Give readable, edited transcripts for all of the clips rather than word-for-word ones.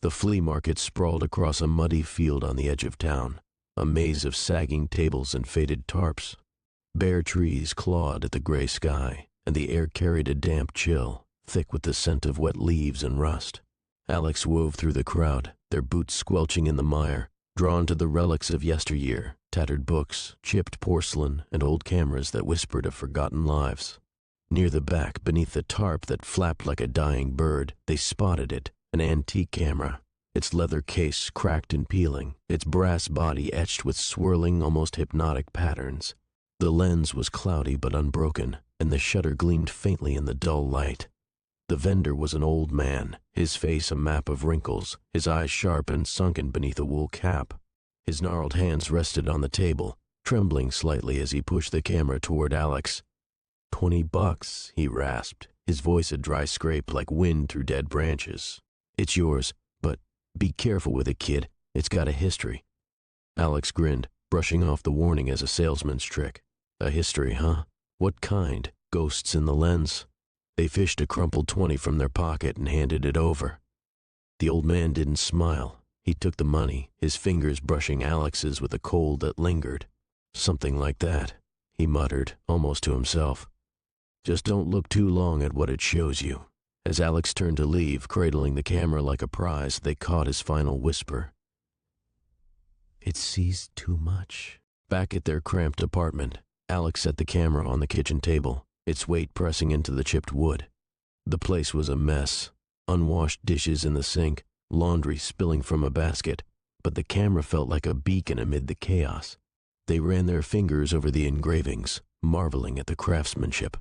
The flea market sprawled across a muddy field on the edge of town, a maze of sagging tables and faded tarps. Bare trees clawed at the gray sky, and the air carried a damp chill, thick with the scent of wet leaves and rust. Alex wove through the crowd, their boots squelching in the mire, drawn to the relics of yesteryear, tattered books, chipped porcelain, and old cameras that whispered of forgotten lives. Near the back, beneath the tarp that flapped like a dying bird, they spotted it, an antique camera, its leather case cracked and peeling, its brass body etched with swirling, almost hypnotic patterns. The lens was cloudy but unbroken, and the shutter gleamed faintly in the dull light. The vendor was an old man, his face a map of wrinkles, his eyes sharp and sunken beneath a wool cap. His gnarled hands rested on the table, trembling slightly as he pushed the camera toward Alex. $20, he rasped, his voice a dry scrape like wind through dead branches. It's yours, but be careful with it, kid. It's got a history. Alex grinned, brushing off the warning as a salesman's trick. A history, huh? What kind? Ghosts in the lens? They fished a crumpled 20 from their pocket and handed it over. The old man didn't smile. He took the money, his fingers brushing Alex's with a cold that lingered. Something like that, he muttered, almost to himself. Just don't look too long at what it shows you. As Alex turned to leave, cradling the camera like a prize, they caught his final whisper. It sees too much. Back at their cramped apartment, Alex set the camera on the kitchen table, its weight pressing into the chipped wood. The place was a mess, unwashed dishes in the sink, laundry spilling from a basket, but the camera felt like a beacon amid the chaos. They ran their fingers over the engravings, marveling at the craftsmanship.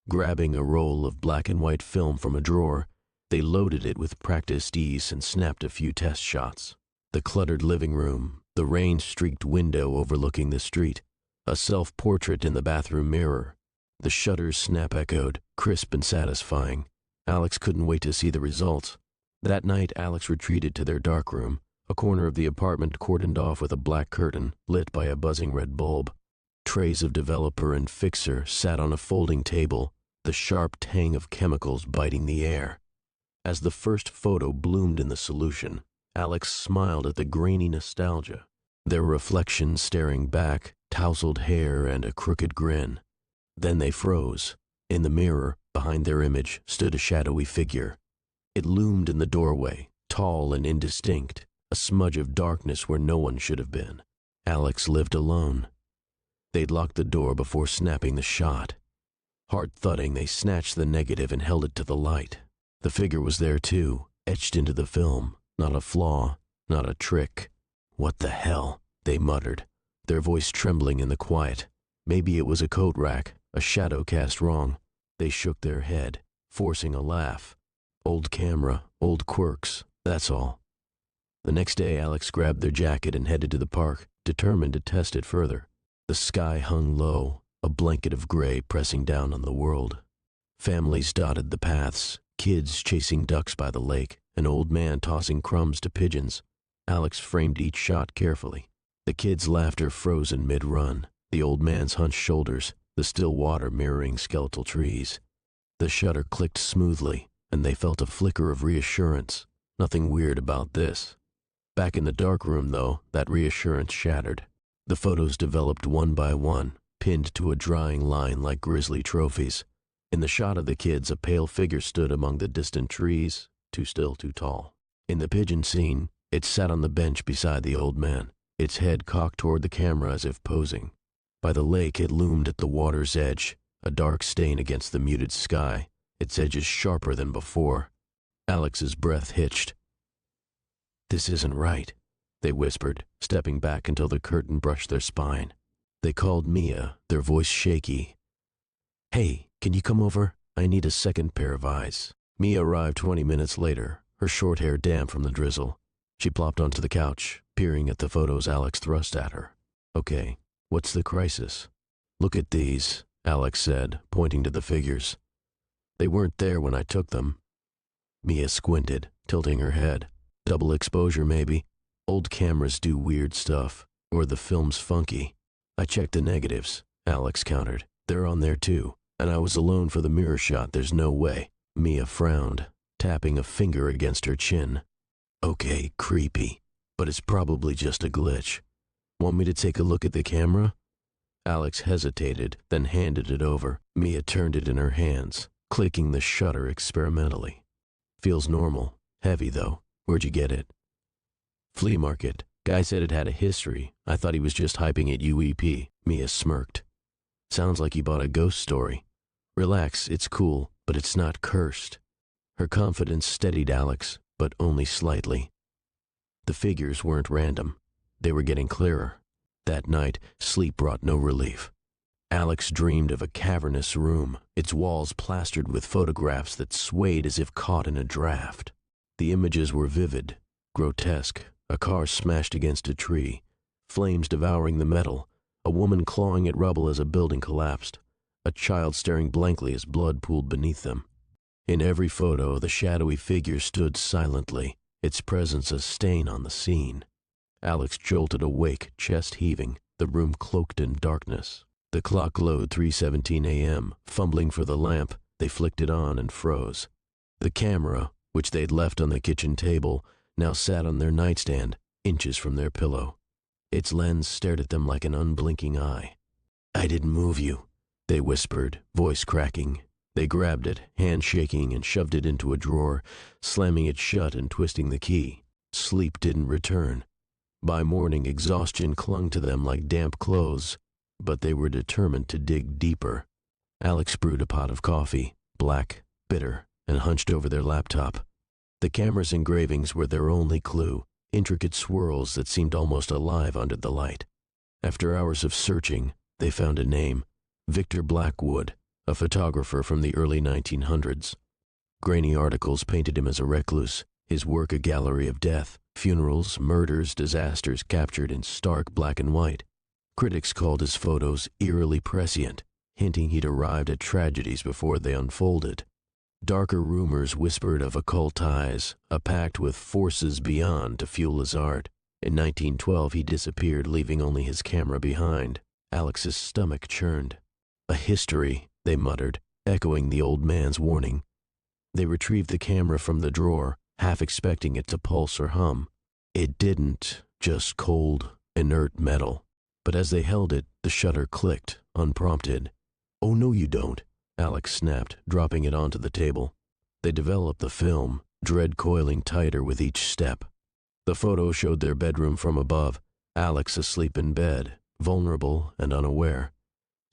Grabbing a roll of black and white film from a drawer, they loaded it with practiced ease and snapped a few test shots. The cluttered living room, the rain-streaked window overlooking the street, a self-portrait in the bathroom mirror. The shutters snap-echoed, crisp and satisfying. Alex couldn't wait to see the results. That night, Alex retreated to their dark room, a corner of the apartment cordoned off with a black curtain, lit by a buzzing red bulb. Trays of developer and fixer sat on a folding table, the sharp tang of chemicals biting the air. As the first photo bloomed in the solution, Alex smiled at the grainy nostalgia, their reflection staring back, tousled hair and a crooked grin. Then they froze. In the mirror, behind their image, stood a shadowy figure. It loomed in the doorway, tall and indistinct, a smudge of darkness where no one should have been. Alex lived alone. They'd locked the door before snapping the shot. Heart thudding, they snatched the negative and held it to the light. The figure was there too, etched into the film. Not a flaw, not a trick. What the hell? They muttered, their voice trembling in the quiet. Maybe it was a coat rack, a shadow cast wrong. They shook their head, forcing a laugh. Old camera, old quirks, that's all. The next day, Alex grabbed their jacket and headed to the park, determined to test it further. The sky hung low, a blanket of gray pressing down on the world. Families dotted the paths, kids chasing ducks by the lake, an old man tossing crumbs to pigeons. Alex framed each shot carefully. The kids' laughter frozen mid-run, the old man's hunched shoulders, the still water mirroring skeletal trees. The shutter clicked smoothly, and they felt a flicker of reassurance. Nothing weird about this. Back in the dark room, though, that reassurance shattered. The photos developed one by one, pinned to a drying line like grisly trophies. In the shot of the kids, a pale figure stood among the distant trees, too still, too tall. In the pigeon scene, it sat on the bench beside the old man, its head cocked toward the camera as if posing. By the lake, it loomed at the water's edge, a dark stain against the muted sky, its edges sharper than before. Alex's breath hitched. This isn't right, they whispered, stepping back until the curtain brushed their spine. They called Mia, their voice shaky. Hey, can you come over? I need a second pair of eyes. Mia arrived 20 minutes later, her short hair damp from the drizzle. She plopped onto the couch, peering at the photos Alex thrust at her. Okay, what's the crisis? Look at these, Alex said, pointing to the figures. They weren't there when I took them. Mia squinted, tilting her head. Double exposure, maybe. Old cameras do weird stuff, or the film's funky. I checked the negatives, Alex countered. They're on there too, and I was alone for the mirror shot, there's no way. Mia frowned, tapping a finger against her chin. Okay, creepy, but it's probably just a glitch. Want me to take a look at the camera? Alex hesitated, then handed it over. Mia turned it in her hands, clicking the shutter experimentally. Feels normal. Heavy, though. Where'd you get it? Flea market. Guy said it had a history. I thought he was just hyping it UEP. Mia smirked. Sounds like you bought a ghost story. Relax, it's cool, but it's not cursed. Her confidence steadied Alex, but only slightly. The figures weren't random. They were getting clearer. That night, sleep brought no relief. Alex dreamed of a cavernous room, its walls plastered with photographs that swayed as if caught in a draft. The images were vivid, grotesque, a car smashed against a tree, flames devouring the metal, a woman clawing at rubble as a building collapsed, a child staring blankly as blood pooled beneath them. In every photo, the shadowy figure stood silently, its presence a stain on the scene. Alex jolted awake, chest heaving, the room cloaked in darkness. The clock glowed 3:17 a.m. Fumbling for the lamp, they flicked it on and froze. The camera, which they'd left on the kitchen table, now sat on their nightstand, inches from their pillow. Its lens stared at them like an unblinking eye. "I didn't move you," they whispered, voice cracking. They grabbed it, hand shaking, and shoved it into a drawer, slamming it shut and twisting the key. Sleep didn't return. By morning, exhaustion clung to them like damp clothes, but they were determined to dig deeper. Alex brewed a pot of coffee, black, bitter, and hunched over their laptop. The camera's engravings were their only clue, intricate swirls that seemed almost alive under the light. After hours of searching, they found a name: Victor Blackwood, a photographer from the early 1900s. Grainy articles painted him as a recluse, his work a gallery of death, funerals, murders, disasters captured in stark black and white. Critics called his photos eerily prescient, hinting he'd arrived at tragedies before they unfolded. Darker rumors whispered of occult ties, a pact with forces beyond to fuel his art. In 1912, he disappeared, leaving only his camera behind. Alex's stomach churned. A history, they muttered, echoing the old man's warning. They retrieved the camera from the drawer, half expecting it to pulse or hum. It didn't, just cold, inert metal. But as they held it, the shutter clicked, unprompted. "Oh, no you don't," Alex snapped, dropping it onto the table. They developed the film, dread coiling tighter with each step. The photo showed their bedroom from above, Alex asleep in bed, vulnerable and unaware.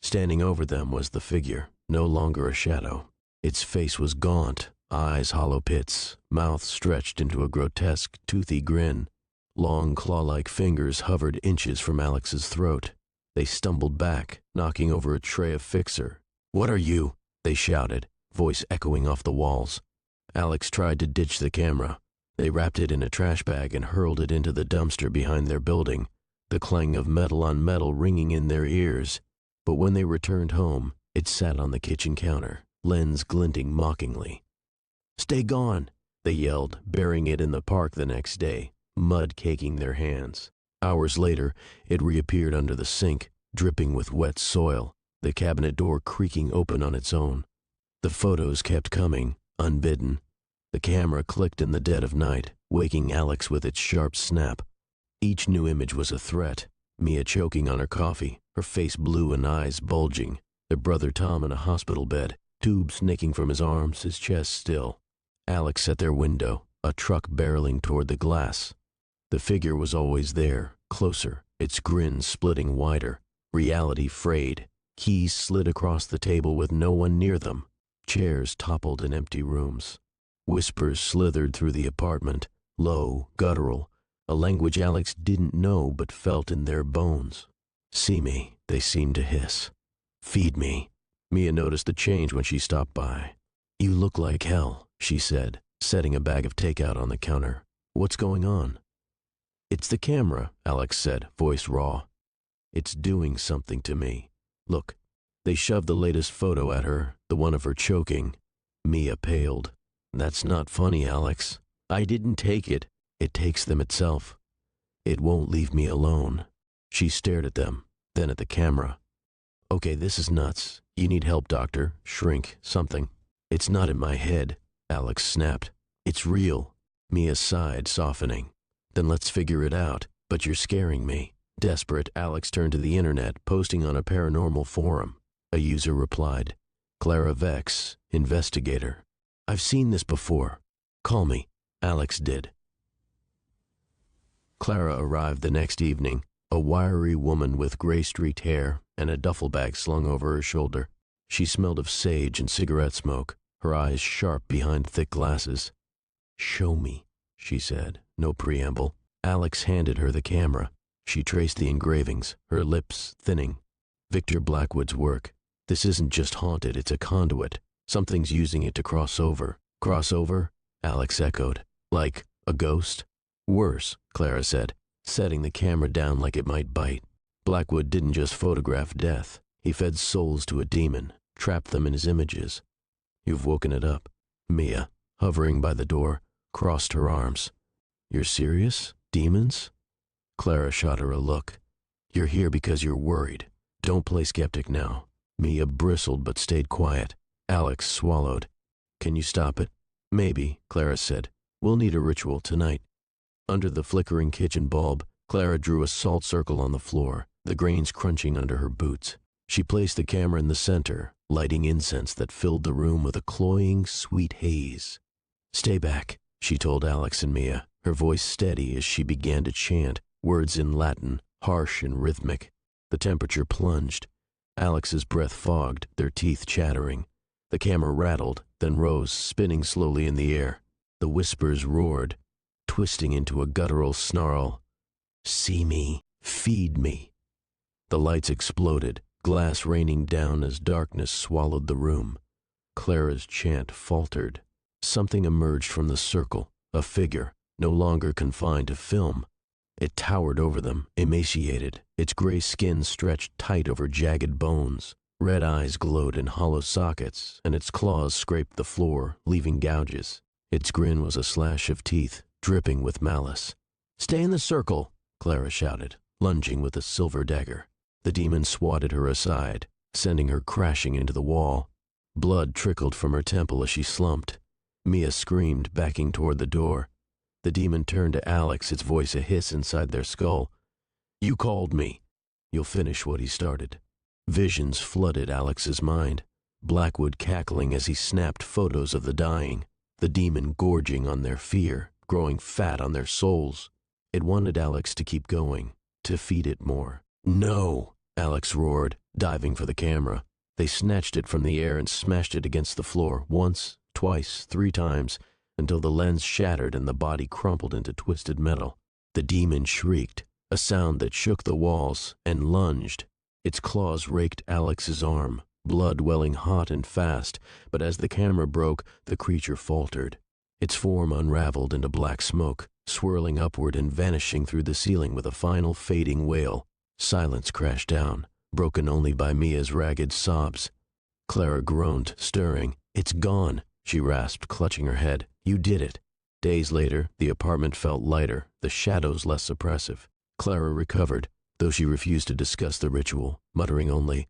Standing over them was the figure, no longer a shadow. Its face was gaunt, eyes hollow pits, mouth stretched into a grotesque, toothy grin. Long claw-like fingers hovered inches from Alex's throat. They stumbled back, knocking over a tray of fixer. "What are you?" they shouted, voice echoing off the walls. Alex tried to ditch the camera. They wrapped it in a trash bag and hurled it into the dumpster behind their building, the clang of metal on metal ringing in their ears. But when they returned home, it sat on the kitchen counter, lens glinting mockingly. "Stay gone," they yelled, burying it in the park the next day, mud caking their hands. Hours later, it reappeared under the sink, dripping with wet soil, the cabinet door creaking open on its own. The photos kept coming, unbidden. The camera clicked in the dead of night, waking Alex with its sharp snap. Each new image was a threat. Mia choking on her coffee, her face blue and eyes bulging. Their brother Tom in a hospital bed, tubes nicking from his arms, his chest still. Alex at their window, a truck barreling toward the glass. The figure was always there, closer, its grin splitting wider. Reality frayed. Keys slid across the table with no one near them. Chairs toppled in empty rooms. Whispers slithered through the apartment, low, guttural, a language Alex didn't know but felt in their bones. "See me," they seemed to hiss. "Feed me." Mia noticed the change when she stopped by. "You look like hell," she said, setting a bag of takeout on the counter. "What's going on?" "It's the camera," Alex said, voice raw. "It's doing something to me. Look." They shoved the latest photo at her, the one of her choking. Mia paled. "That's not funny, Alex. I didn't take it. It takes them itself. It won't leave me alone." She stared at them, then at the camera. "Okay, this is nuts. You need help, doctor. Shrink, something." "It's not in my head," Alex snapped. "It's real." Mia sighed, softening. Then let's figure it out, but you're scaring me. Desperate, Alex turned to the internet, posting on a paranormal forum. A user replied, Clara Vex, investigator. I've seen this before. Call me. Alex did. Clara arrived the next evening, a wiry woman with gray-streaked hair and a duffel bag slung over her shoulder. She smelled of sage and cigarette smoke, her eyes sharp behind thick glasses. Show me, she said, no preamble. Alex handed her the camera. She traced the engravings, her lips thinning. Victor Blackwood's work. This isn't just haunted, it's a conduit. Something's using it to cross over. Cross over? Alex echoed. Like a ghost? Worse, Clara said, setting the camera down like it might bite. Blackwood didn't just photograph death. He fed souls to a demon, trapped them in his images. You've woken it up. Mia, hovering by the door, crossed her arms. You're serious? Demons? Clara shot her a look. You're here because you're worried. Don't play skeptic now. Mia bristled but stayed quiet. Alex swallowed. Can you stop it? Maybe, Clara said. We'll need a ritual tonight. Under the flickering kitchen bulb, Clara drew a salt circle on the floor, the grains crunching under her boots. She placed the camera in the center, lighting incense that filled the room with a cloying, sweet haze. Stay back, she told Alex and Mia, her voice steady as she began to chant, words in Latin, harsh and rhythmic. The temperature plunged. Alex's breath fogged, their teeth chattering. The camera rattled, then rose, spinning slowly in the air. The whispers roared, twisting into a guttural snarl. See me, feed me. The lights exploded, glass raining down as darkness swallowed the room. Clara's chant faltered. Something emerged from the circle, a figure, no longer confined to film. It towered over them, emaciated, its gray skin stretched tight over jagged bones. Red eyes glowed in hollow sockets, and its claws scraped the floor, leaving gouges. Its grin was a slash of teeth, dripping with malice. Stay in the circle, Clara shouted, lunging with a silver dagger. The demon swatted her aside, sending her crashing into the wall. Blood trickled from her temple as she slumped. Mia screamed, backing toward the door. The demon turned to Alex, its voice a hiss inside their skull. You called me. You'll finish what he started. Visions flooded Alex's mind, Blackwood cackling as he snapped photos of the dying, the demon gorging on their fear, growing fat on their souls. It wanted Alex to keep going, to feed it more. No, Alex roared, diving for the camera. They snatched it from the air and smashed it against the floor, once, twice, 3 times, until the lens shattered and the body crumpled into twisted metal. The demon shrieked, a sound that shook the walls, and lunged. Its claws raked Alex's arm, blood welling hot and fast, but as the camera broke, the creature faltered. Its form unraveled into black smoke, swirling upward and vanishing through the ceiling with a final fading wail. Silence crashed down, broken only by Mia's ragged sobs. Clara groaned, stirring. It's gone, she rasped, clutching her head. You did it. Days later, the apartment felt lighter, the shadows less oppressive. Clara recovered, though she refused to discuss the ritual, muttering only,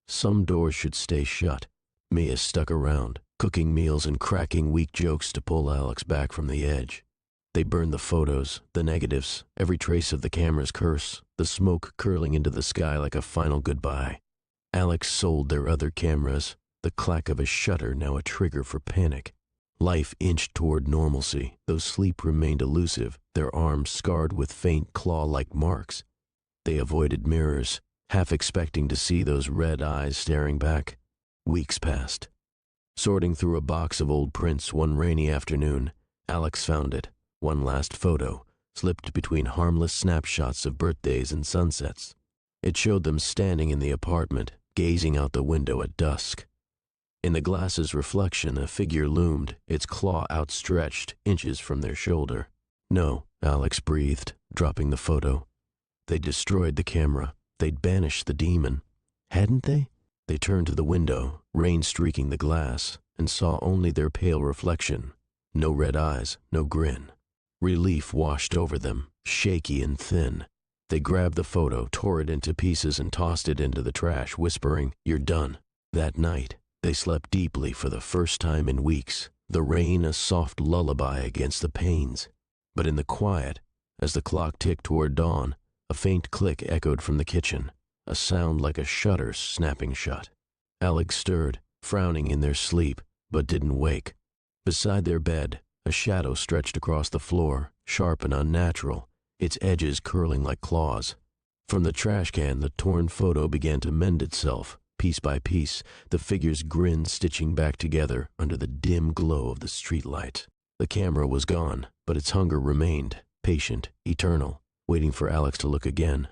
some doors should stay shut. Mia stuck around, cooking meals and cracking weak jokes to pull Alex back from the edge. They burned the photos, the negatives, every trace of the camera's curse, the smoke curling into the sky like a final goodbye. Alex sold their other cameras, the clack of a shutter now a trigger for panic. Life inched toward normalcy, though sleep remained elusive, their arms scarred with faint claw-like marks. They avoided mirrors, half expecting to see those red eyes staring back. Weeks passed. Sorting through a box of old prints one rainy afternoon, Alex found it, one last photo, slipped between harmless snapshots of birthdays and sunsets. It showed them standing in the apartment, gazing out the window at dusk. In the glass's reflection, a figure loomed, its claw outstretched, inches from their shoulder. No, Alex breathed, dropping the photo. They'd destroyed the camera. They'd banished the demon. Hadn't they? They turned to the window, rain streaking the glass, and saw only their pale reflection. No red eyes, no grin. Relief washed over them, shaky and thin. They grabbed the photo, tore it into pieces, and tossed it into the trash, whispering, "You're done." That night, they slept deeply for the first time in weeks. the rain a soft lullaby against the panes. But in the quiet, as the clock ticked toward dawn, a faint click echoed from the kitchen, a sound like a shutter snapping shut. Alex stirred, frowning in their sleep, but didn't wake. Beside their bed, a shadow stretched across the floor, sharp and unnatural, its edges curling like claws. From the trash can, the torn photo began to mend itself, piece by piece, the figure's grin stitching back together under the dim glow of the streetlight. The camera was gone, but its hunger remained, patient, eternal, waiting for Alex to look again.